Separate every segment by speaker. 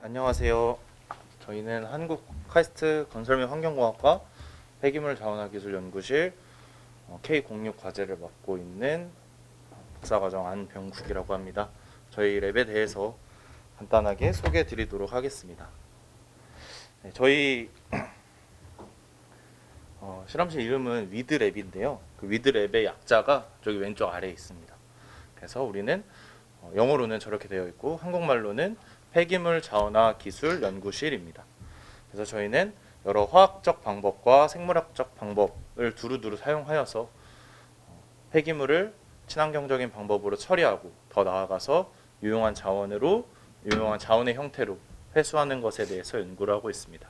Speaker 1: 안녕하세요. 저희는 한국 카이스트 건설 및 환경공학과 폐기물 자원화 기술 연구실 K06 과제를 맡고 있는 박사과정 안병국이라고 합니다. 저희 랩에 대해서 간단하게 소개해 드리도록 하겠습니다. 네, 저희 실험실 이름은 위드랩인데요. 그 위드랩의 약자가 저기 왼쪽 아래에 있습니다. 그래서 우리는 영어로는 저렇게 되어 있고 한국말로는 폐기물 자원화 기술 연구실입니다. 그래서 저희는 여러 화학적 방법과 생물학적 방법을 두루두루 사용하여서 폐기물을 친환경적인 방법으로 처리하고 더 나아가서 유용한 자원의 형태로 회수하는 것에 대해서 연구를 하고 있습니다.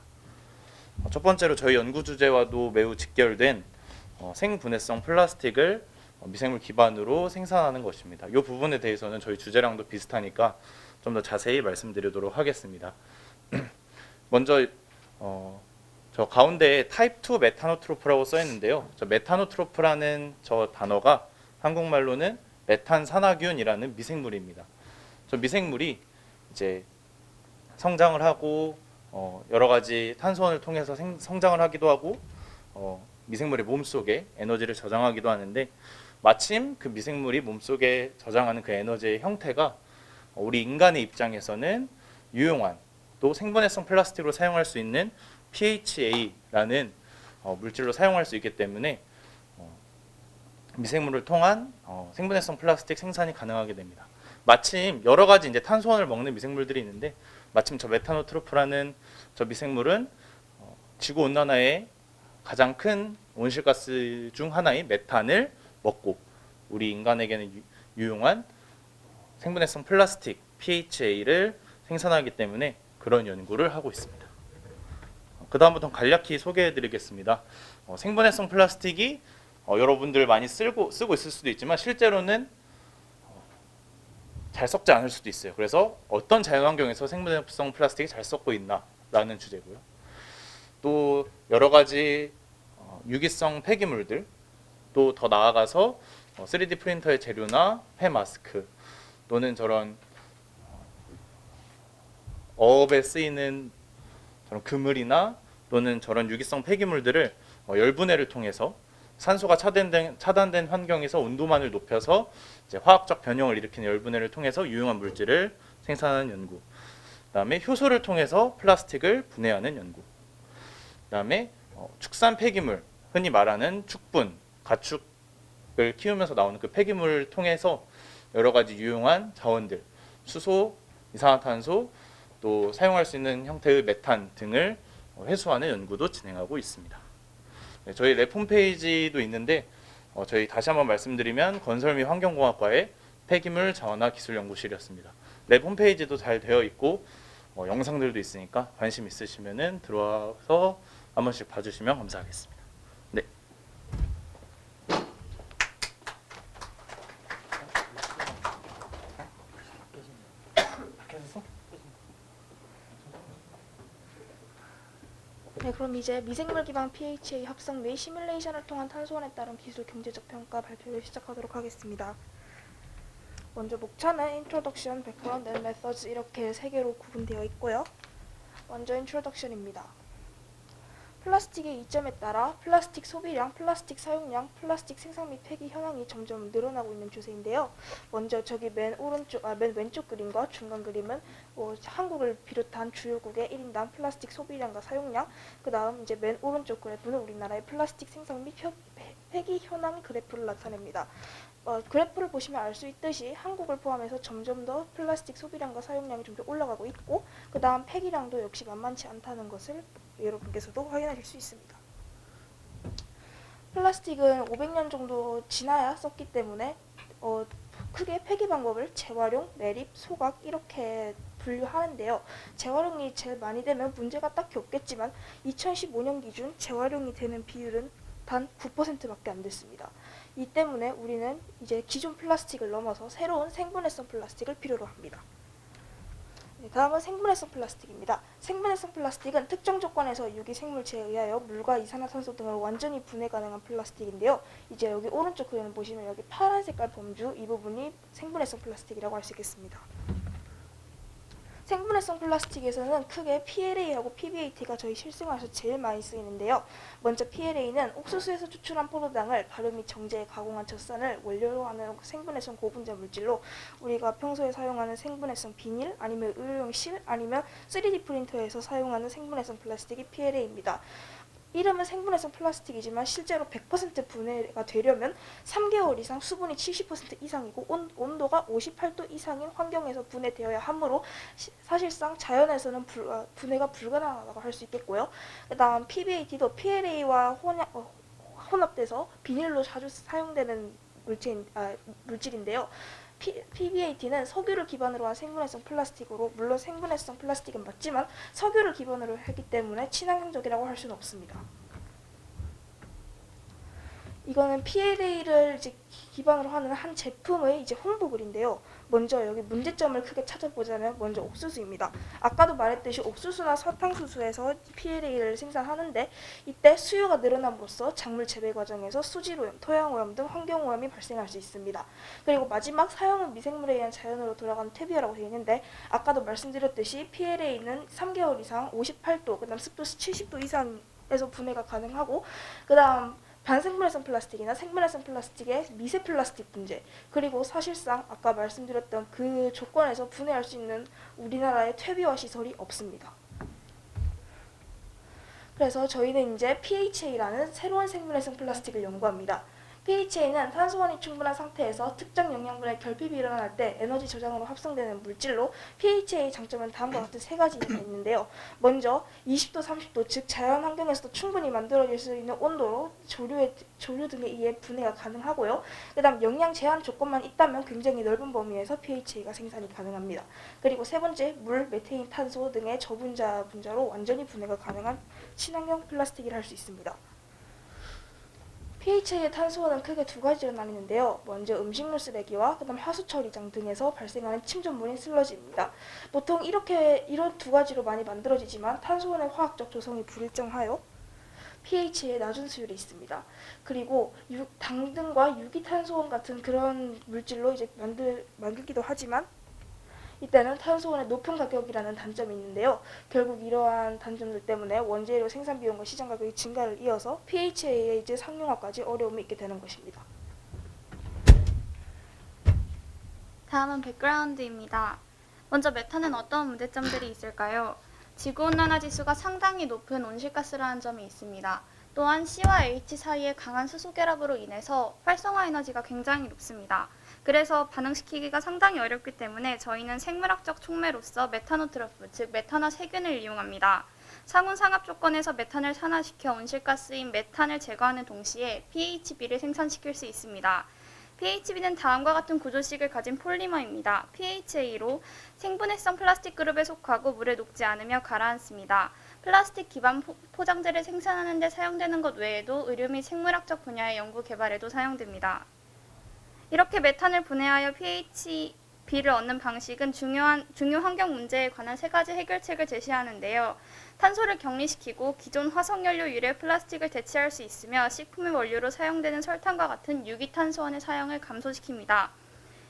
Speaker 1: 첫 번째로 저희 연구 주제와도 매우 직결된 생분해성 플라스틱을 미생물 기반으로 생산하는 것입니다. 이 부분에 대해서는 저희 주제랑도 비슷하니까 좀 더 자세히 말씀드리도록 하겠습니다. 먼저 저 가운데에 타입 2 메타노트로프라고 써 있는데요. 저 메타노트로프라는 저 단어가 한국말로는 메탄 산화균이라는 미생물입니다. 저 미생물이 이제 성장을 하고 여러 가지 탄소원을 통해서 성장을 하기도 하고 미생물의 몸속에 에너지를 저장하기도 하는데 마침 그 미생물이 몸속에 저장하는 그 에너지의 형태가 우리 인간의 입장에서는 유용한 또 생분해성 플라스틱으로 사용할 수 있는 PHA라는 물질로 사용할 수 있기 때문에 미생물을 통한 생분해성 플라스틱 생산이 가능하게 됩니다. 마침 여러 가지 이제 탄소원을 먹는 미생물들이 있는데 마침 저 메타노트로프라는 저 미생물은 지구 온난화의 가장 큰 온실가스 중 하나인 메탄을 먹고 우리 인간에게는 유용한 생분해성 플라스틱 PHA를 생산하기 때문에 그런 연구를 하고 있습니다. 그 다음부터 간략히 소개해드리겠습니다. 생분해성 플라스틱이 여러분들 많이 쓰고 있을 수도 있지만 실제로는 잘 썩지 않을 수도 있어요. 그래서 어떤 자연환경에서 생분해성 플라스틱이 잘 썩고 있나라는 주제고요. 또 여러 가지 유기성 폐기물들 또 더 나아가서 3D 프린터의 재료나 폐마스크 또는 저런 어업에 쓰이는 저런 그물이나 또는 저런 유기성 폐기물들을 열분해를 통해서 산소가 차단된 환경에서 온도만을 높여서 이제 화학적 변형을 일으키는 열분해를 통해서 유용한 물질을 생산하는 연구. 그다음에 효소를 통해서 플라스틱을 분해하는 연구. 그다음에 축산 폐기물, 흔히 말하는 축분, 가축을 키우면서 나오는 그 폐기물을 통해서 여러 가지 유용한 자원들, 수소, 이산화탄소, 또 사용할 수 있는 형태의 메탄 등을 회수하는 연구도 진행하고 있습니다. 네, 저희 랩 홈페이지도 있는데 저희 다시 한번 말씀드리면 건설 및 환경공학과의 폐기물 자원화 기술연구실이었습니다. 랩 홈페이지도 잘 되어 있고 영상들도 있으니까 관심 있으시면 들어와서 한 번씩 봐주시면 감사하겠습니다. 네.
Speaker 2: 네, 그럼 이제 미생물 기반 PHA 합성 및 시뮬레이션을 통한 탄소원에 따른 기술 경제적 평가 발표를 시작하도록 하겠습니다. 먼저 목차는 Introduction, Background and Methods 이렇게 세 개로 구분되어 있고요. 먼저 Introduction입니다. 플라스틱의 이점에 따라 플라스틱 소비량, 플라스틱 사용량, 플라스틱 생산 및 폐기 현황이 점점 늘어나고 있는 추세인데요. 먼저 저기 맨 왼쪽 그림과 중간 그림은 한국을 비롯한 주요국의 1인당 플라스틱 소비량과 사용량, 그 다음 이제 맨 오른쪽 그래프는 우리나라의 플라스틱 생산 및 폐기 현황 그래프를 나타냅니다. 그래프를 보시면 알 수 있듯이 한국을 포함해서 점점 더 플라스틱 소비량과 사용량이 점점 올라가고 있고 그 다음 폐기량도 역시 만만치 않다는 것을 여러분께서도 확인하실 수 있습니다. 플라스틱은 500년 정도 지나야 썼기 때문에 크게 폐기 방법을 재활용, 매립, 소각 이렇게 분류하는데요. 재활용이 제일 많이 되면 문제가 딱히 없겠지만 2015년 기준 재활용이 되는 비율은 단 9%밖에 안 됐습니다. 이 때문에 우리는 이제 기존 플라스틱을 넘어서 새로운 생분해성 플라스틱을 필요로 합니다. 네, 다음은 생분해성 플라스틱입니다. 생분해성 플라스틱은 특정 조건에서 유기생물체에 의하여 물과 이산화탄소 등을 완전히 분해 가능한 플라스틱인데요. 이제 여기 오른쪽 그림을 보시면 여기 파란 색깔 범주 이 부분이 생분해성 플라스틱이라고 할 수 있겠습니다. 생분해성 플라스틱에서는 크게 PLA하고 PBAT가 저희 실생활에서 제일 많이 쓰이는데요. 먼저 PLA는 옥수수에서 추출한 포도당을 발효 및 정제해 가공한 젖산을 원료로 하는 생분해성 고분자 물질로 우리가 평소에 사용하는 생분해성 비닐 아니면 의료용 실 아니면 3D 프린터에서 사용하는 생분해성 플라스틱이 PLA입니다. 이름은 생분해성 플라스틱이지만 실제로 100% 분해가 되려면 3개월 이상 수분이 70% 이상이고 온도가 58도 이상인 환경에서 분해되어야 하므로 사실상 자연에서는 분해가 불가능하다고 할 수 있겠고요. 그 다음 PBAT도 PLA와 혼합돼서 비닐로 자주 사용되는 물질인데요. PBAT는 석유를 기반으로 한 생분해성 플라스틱으로 물론 생분해성 플라스틱은 맞지만 석유를 기반으로 했기 때문에 친환경적이라고 할 수는 없습니다. 이거는 PLA를 이제 기반으로 하는 한 제품의 이제 홍보글인데요. 먼저 여기 문제점을 크게 찾아보자면 먼저 옥수수입니다. 아까도 말했듯이 옥수수나 사탕수수에서 PLA를 생산하는데 이때 수요가 늘어남으로써 작물 재배 과정에서 수질오염, 토양오염 등 환경오염이 발생할 수 있습니다. 그리고 마지막 사용은 미생물에 의한 자연으로 돌아가는 퇴비라고 되어 있는데 아까도 말씀드렸듯이 PLA는 3개월 이상 58도, 그다음 습도 70도 이상에서 분해가 가능하고 그다음 반생분해성 플라스틱이나 생분해성 플라스틱의 미세 플라스틱 분재 그리고 사실상 아까 말씀드렸던 그 조건에서 분해할 수 있는 우리나라의 퇴비화 시설이 없습니다. 그래서 저희는 이제 PHA라는 새로운 생분해성 플라스틱을 연구합니다. PHA는 탄소원이 충분한 상태에서 특정 영양분의 결핍이 일어날 때 에너지 저장으로 합성되는 물질로 PHA 장점은 다음과 같은 세 가지가 있는데요. 먼저 20도, 30도 즉 자연 환경에서도 충분히 만들어질 수 있는 온도로 조류 등에 의해 분해가 가능하고요. 그 다음 영양 제한 조건만 있다면 굉장히 넓은 범위에서 PHA가 생산이 가능합니다. 그리고 세 번째 물, 메테인, 탄소 등의 분자로 완전히 분해가 가능한 친환경 플라스틱이라 할 수 있습니다. PHA의 탄소원은 크게 두 가지로 나뉘는데요. 먼저 음식물 쓰레기와 그다음 하수 처리장 등에서 발생하는 침전물인 슬러지입니다. 보통 이런 두 가지로 많이 만들어지지만 탄소원의 화학적 조성이 불일정하여 pH의 낮은 수율이 있습니다. 그리고 당등과 유기탄소원 같은 그런 물질로 이제 만들기도 하지만 이때는 탄소원의 높은 가격이라는 단점이 있는데요. 결국 이러한 단점들 때문에 원재료 생산 비용과 시장 가격이 증가를 이어서 PHA의 이제 상용화까지 어려움이 있게 되는 것입니다.
Speaker 3: 다음은 백그라운드입니다. 먼저 메탄은 어떤 문제점들이 있을까요? 지구온난화 지수가 상당히 높은 온실가스라는 점이 있습니다. 또한 C와 H 사이의 강한 수소 결합으로 인해서 활성화 에너지가 굉장히 높습니다. 그래서 반응시키기가 상당히 어렵기 때문에 저희는 생물학적 촉매로서 메타노트로프, 즉 메탄화 세균을 이용합니다. 상온상압 조건에서 메탄을 산화시켜 온실가스인 메탄을 제거하는 동시에 PHB를 생산시킬 수 있습니다. PHB는 다음과 같은 구조식을 가진 폴리머입니다. PHA로 생분해성 플라스틱 그룹에 속하고 물에 녹지 않으며 가라앉습니다. 플라스틱 기반 포장재를 생산하는 데 사용되는 것 외에도 의료 및 생물학적 분야의 연구 개발에도 사용됩니다. 이렇게 메탄을 분해하여 PHB를 얻는 방식은 중요 환경 문제에 관한 세 가지 해결책을 제시하는데요. 탄소를 격리시키고 기존 화석연료 유래 플라스틱을 대체할 수 있으며 식품의 원료로 사용되는 설탕과 같은 유기탄소원의 사용을 감소시킵니다.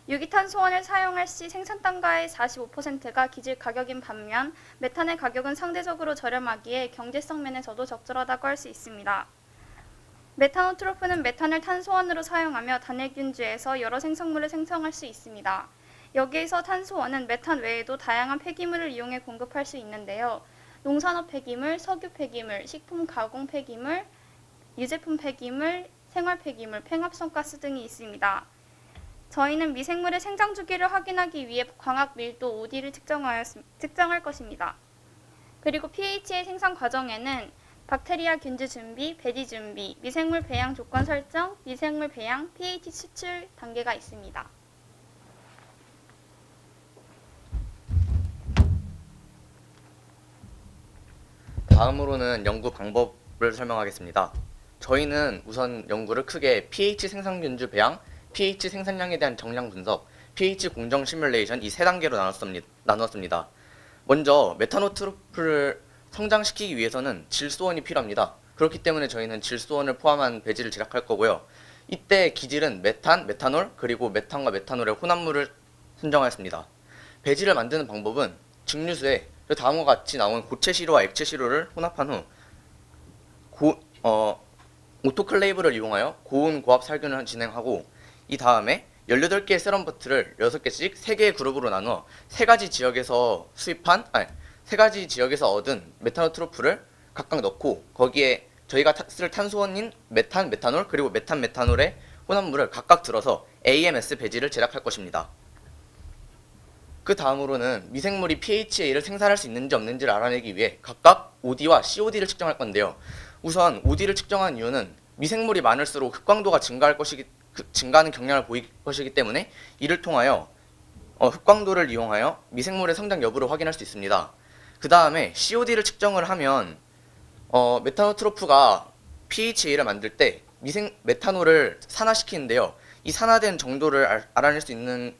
Speaker 3: 유기탄소원을 사용할 시 생산 단가의 45%가 기질 가격인 반면 메탄의 가격은 상대적으로 저렴하기에 경제성 면에서도 적절하다고 할 수 있습니다. 메타노트로프는 메탄을 탄소원으로 사용하며 단일균주에서 여러 생성물을 생성할 수 있습니다. 여기에서 탄소원은 메탄 외에도 다양한 폐기물을 이용해 공급할 수 있는데요. 농산업 폐기물, 석유 폐기물, 식품 가공 폐기물, 유제품 폐기물, 생활 폐기물, 팽합성 가스 등이 있습니다. 저희는 미생물의 생장 주기를 확인하기 위해 광학 밀도 OD를 측정할 것입니다. 그리고 pH의 생산 과정에는 박테리아 균주 준비, 배지 준비, 미생물 배양 조건 설정, 미생물 배양, pH 추출 단계가 있습니다.
Speaker 4: 다음으로는 연구 방법을 설명하겠습니다. 저희는 우선 연구를 크게 pH 생산균주 배양, pH 생산량에 대한 정량 분석, pH 공정 시뮬레이션 이 세 단계로 나누었습니다. 먼저 메타노트로프를 성장시키기 위해서는 질소원이 필요합니다. 그렇기 때문에 저희는 질소원을 포함한 배지를 제작할 거고요. 이때 기질은 메탄, 메탄올, 그리고 메탄과 메탄올의 혼합물을 선정하였습니다. 배지를 만드는 방법은 증류수에 다음과 같이 나온 고체 시료와 액체 시료를 혼합한 후 오토클레이브를 이용하여 고온 고압 살균을 진행하고, 이 다음에 18개의 세럼버트를 6개씩 3개의 그룹으로 나누어 3가지 지역에서 얻은 메타노트로프를 각각 넣고, 거기에 저희가 쓸 탄소원인 메탄, 메탄올, 그리고 메탄, 메탄올의 혼합물을 각각 들어서 AMS 배지를 제작할 것입니다. 그 다음으로는 미생물이 pHA를 생산할 수 있는지 없는지를 알아내기 위해 각각 OD와 COD를 측정할 건데요. 우선 OD를 측정한 이유는 미생물이 많을수록 흑광도가 증가하는 경향을 보일 것이기 때문에, 이를 통하여 흑광도를 이용하여 미생물의 성장 여부를 확인할 수 있습니다. 그 다음에 COD를 측정을 하면 메타노트로프가 pHA를 만들 때 메탄올을 산화시키는데요. 이 산화된 정도를 알아낼 수 있는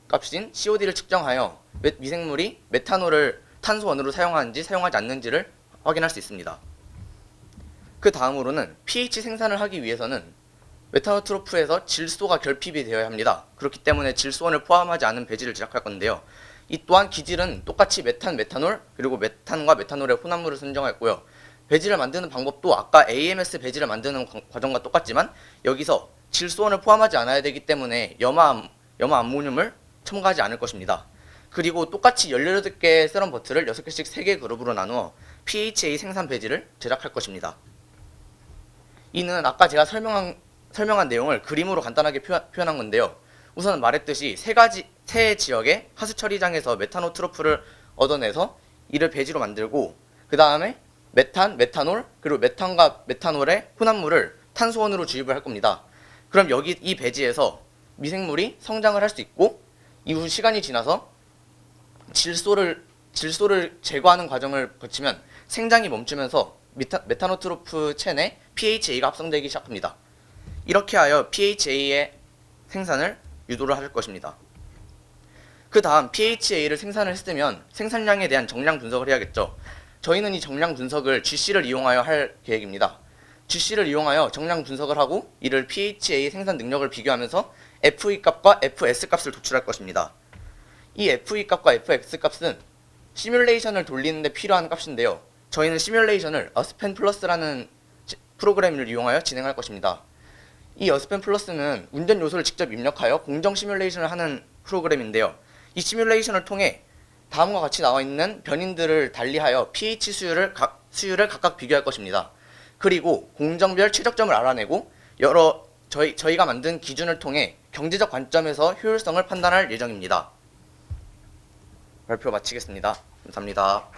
Speaker 4: 값인 COD를 측정하여 미생물이 메탄올을 탄소원으로 사용하는지 사용하지 않는지를 확인할 수 있습니다. 그 다음으로는 pH 생산을 하기 위해서는 메타노트로프에서 질소가 결핍이 되어야 합니다. 그렇기 때문에 질소원을 포함하지 않은 배지를 제작할 건데요. 이 또한 기질은 똑같이 메탄, 메탄올, 그리고 메탄과 메탄올의 혼합물을 선정했고요. 배지를 만드는 방법도 아까 AMS 배지를 만드는 과정과 똑같지만, 여기서 질소원을 포함하지 않아야 되기 때문에 염화 암모늄을 첨가하지 않을 것입니다. 그리고 똑같이 18개의 세럼버트를 6개씩 3개 그룹으로 나누어 pHA 생산 배지를 제작할 것입니다. 이는 아까 제가 설명한 내용을 그림으로 간단하게 표현한 건데요. 우선 말했듯이 세 지역의 하수 처리장에서 메타노트로프를 얻어내서 이를 배지로 만들고, 그 다음에 메탄, 메탄올, 그리고 메탄과 메탄올의 혼합물을 탄소원으로 주입을 할 겁니다. 그럼 여기 이 배지에서 미생물이 성장을 할 수 있고, 이후 시간이 지나서 질소를 제거하는 과정을 거치면 생장이 멈추면서 메타노트로프 첸에 pHA가 합성되기 시작합니다. 이렇게 하여 pHA의 생산을 유도를 할 것입니다. 그 다음 pHA를 생산을 했으면 생산량에 대한 정량 분석을 해야겠죠. 저희는 이 정량 분석을 GC를 이용하여 할 계획입니다. GC를 이용하여 정량 분석을 하고, 이를 pHA 생산 능력을 비교하면서 FE 값과 FS 값을 도출할 것입니다. 이 FE 값과 FX 값은 시뮬레이션을 돌리는 데 필요한 값인데요. 저희는 시뮬레이션을 어스펜 플러스라는 프로그램을 이용하여 진행할 것입니다. 이 어스펜 플러스는 운전 요소를 직접 입력하여 공정 시뮬레이션을 하는 프로그램인데요. 이 시뮬레이션을 통해 다음과 같이 나와 있는 변인들을 달리하여 pH 수율을 각각 비교할 것입니다. 그리고 공정별 최적점을 알아내고 저희가 만든 기준을 통해 경제적 관점에서 효율성을 판단할 예정입니다. 발표 마치겠습니다. 감사합니다.